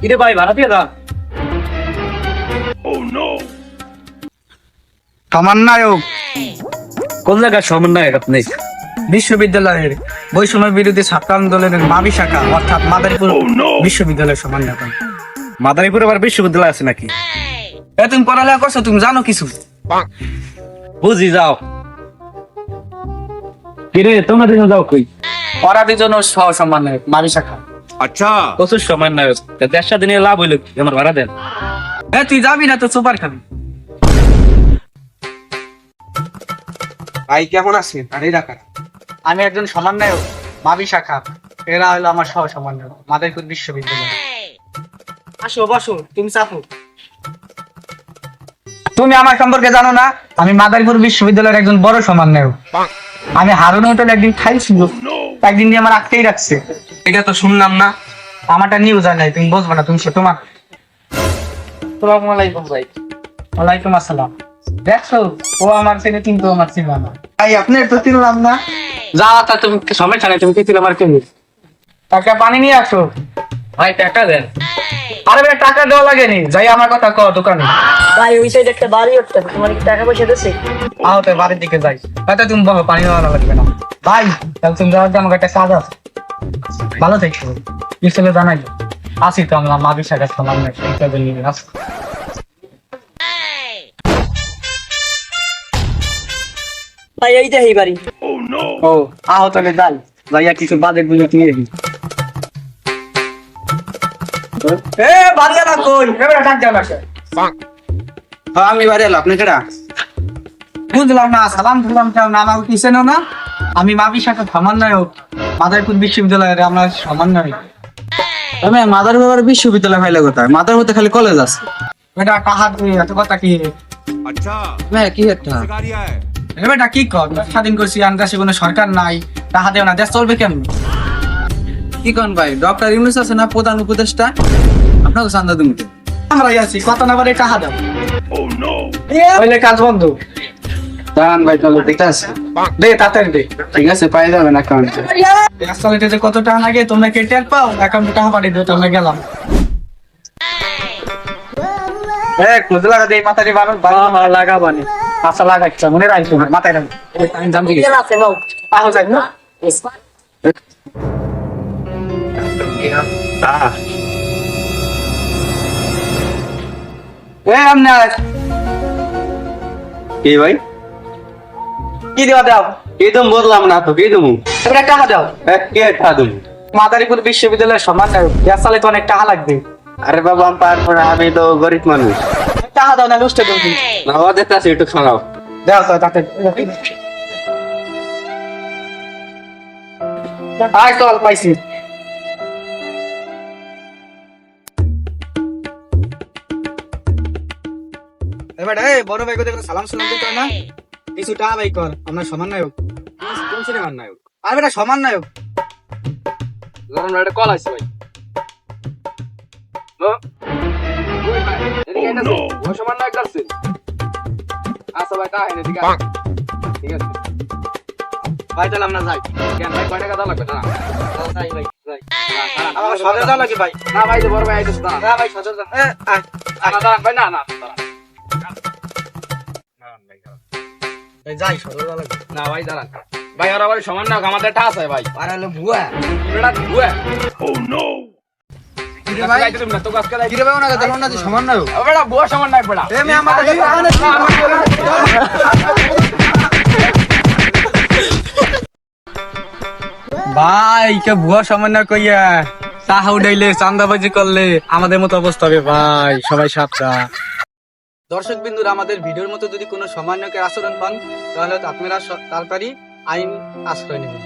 কিরে ভাই ভাড়া দিয়ে দাও। সমন্বয়ক কোন জায়গায় সমন্বয়ক আপনি? বিশ্ববিদ্যালয়ের বৈষম্য বিরোধী ছাত্র আন্দোলনের মাবি শাখা অর্থাৎ মাদারীপুর বিশ্ববিদ্যালয়ের সমন্বয়ক। মাদারীপুর আবার বিশ্ববিদ্যালয় আছে নাকি? তুমি পড়ালেখা করছো, তুমি জানো কিছু? বুঝি যাও। কিরে তোমরা দিন যাও কই? অপরাধীর জন্য সহ সমন্বয়ক মাবি শাখা। প্রচুর সমন্বয়ক, দেড় স্বাধীনে লাভ হইলো কি? আমার ভাড়া দেন। তুই যাবি না তো সুপার খাবি। ভাই কেমন আছেন? আর এরা কারা? আমি একজন সমন্বয়ক মাবি শাখা, এরা হলো আমার সহ সমন্বয়ক মাদারীপুর বিশ্ববিদ্যালয়। আসো বসো, তুমি চাপো। তুমি আমার সম্পর্কে জানো না? আমি মাদারীপুর বিশ্ববিদ্যালয়ের একজন বড় সমন্বয়ক। আমি হারুন হোটেল একদিন খাইছিল, একদিন দিয়ে আমার আটকেই রাখছে। এটা তো শুনলাম না। আমারটা নিউজ হয় নাই, তুমি বুঝবে না। তুমি সে তোমার আসসালামু আলাইকুম ভাই। ওয়ালাইকুম আসসালাম। দেখছো, ও আমার ছেলে কিন্তু আমার ছিল না ভাই। আপনি তো চিনলাম না। যাওয়া তা তুমি সমস্যা নেই, তুমি কি ছিল আমার কেমনি? টাকা পানি নিয়ে আসো। ভাই টাকা দেন। আরে ভাই টাকা দেওয়া লাগেনি, যাই আমার কথা কও দোকানে। ভাই ওই সাইড একটা বাড়ি উঠতে হবে, তোমার কি টাকা পয়সা দিচ্ছে? আহতে বাড়ির দিকে যাই। হয়তো তুমি বলো, পানি দেওয়া লাগবে না ভাই। তাহলে তুমি যাওয়ার আমাকে একটা কাজ আছে। ভালো থেকো, স্কুলে জানাই আসি তো আমরা মা বিষয় কাছে আসি। ভাই এই যে এই বাড়ি। ও আহো তাহলে যাই, যাইয়া কিছু বাজে গুলো নিয়ে আসি। এ বাড়িওয়ালা কই? এবারে ডাক দাও না। হ্যাঁ আমি বাড়ি এলো, আপনি কেডা? বুঝলাম না, সালাম দিলাম কেউ না, আমাকে কি চেনো না? আমি মাবি শাখা সমন্বয়ক মাদারীপুর বিশ্ববিদ্যালয়ের, আমরা সমন্বয়ক। আমি মাদারীপুর বিশ্ববিদ্যালয় ফাইলে কোথায়? মাদারীপুরতে খালি কলেজ আছে। এটা কাহার এত কথা কি? হ্যাঁ কি একটা এটা কি কর? স্বাধীন করছি, আন্দাজে কোনো সরকার নাই, টাকা দেও না, দেশ চলবে কেমন? কি কোন ভাই? ডক্টর ইউনূস আছে না প্রধান উপদেষ্টা, আপনাকে চান্দা দিন। আমরাই আছি, কত না বারে টাকা দাও। হইলে কাজ বন্ধ। দাঁড়ান ভাই, তাহলে দেখতে আছে। দে তাড়াতাড়ি দে। ঠিক আছে, পাই যাবেন অ্যাকাউন্টে। আসলে যে কত টাকা লাগে তোমরা কে টের পাও? অ্যাকাউন্টে টাকা পাঠিয়ে দিও, তোমরা গেলাম। খুঁজে লাগা দেই মাথায় লাগাবানি। আচ্ছা লাগাচ্ছা, মনে রাখছো মাথায় রাখো। আমি জানতে গেছি। আছে নাও। আহ যাই না। আপনার কি ভাই? কি দেওয়া দাও? কি তুমি বললাম না তো, কি তুমি? এবারে টাকা দাও। কে টাকা তুমি? মাদারীপুর বিশ্ববিদ্যালয়ের সমন্বয়ক, গ্যাস চালে তো অনেক টাকা লাগবে। আরে বাবা আমি পারবো না, আমি তো গরিব মানুষ। টাকা দাও না লুষ্টে দেবো। না ও দেখতেছি, একটু শোনাও। দাও তো তাতে। আয় চল, পাইছি। এবার বড় ভাই কোথায় সালাম সালাম দিতে হয় না? কিছু টাকা ভাই কর, আমরা সমন্বয়ক। কোন সিনেমার নায়ক? আর বেটা সমন্বয়ক। একটা কল আছে ভাই। ওই ভাই, এদিকে আইতাছে। ওই সমান নায়ক যাচ্ছে। আচ্ছা ভাই, তাই এদিকে আয়। ঠিক আছে ভাই তাহলে আমরা যাই। কেন ভাই, কয় টাকা দেওয়া লাগবে? না যাই ভাই, যাই। না, আমার সদর যাওয়া লাগে ভাই। না ভাই, যে বড় ভাই আইতাছে, দাঁড়ান। না ভাই সদর যাও। আয়। না, দাঁড়ান ভাই, না দাঁড়ান। ভাই যাই, সদর যাওয়া লাগে। না ভাই দাঁড়ান। ভাই ওরা আবার সমান নায়ক, আমাদের একটা আছে ভাই। আর হলো ভুয়া। এটা ভুয়া। কিরে ভাই? গাইতে তুমি না, তো গাছকে গাইতে। কিরে ভাই, ওনাকে দেখো না যে সমন্বয়ক। ও বেটা, ভুয়া সমান নায়ক বেটা। এ মেয়ে আমাদের কাছে টাকা নেই। ভাই কে ভুয়া সমন্বয় কইয়া টাকা উঠাইলে, চান্দাবাজি করলে আমাদের মতো অবস্থা হবে ভাই। সবাই সাবধান। দর্শক বিন্দুরা, আমাদের ভিডিওর মতো যদি কোনো সমন্বয়কের আচরণ পান, তাহলে আপনারা তাড়াতাড়ি আইন আশ্রয় নেবেন।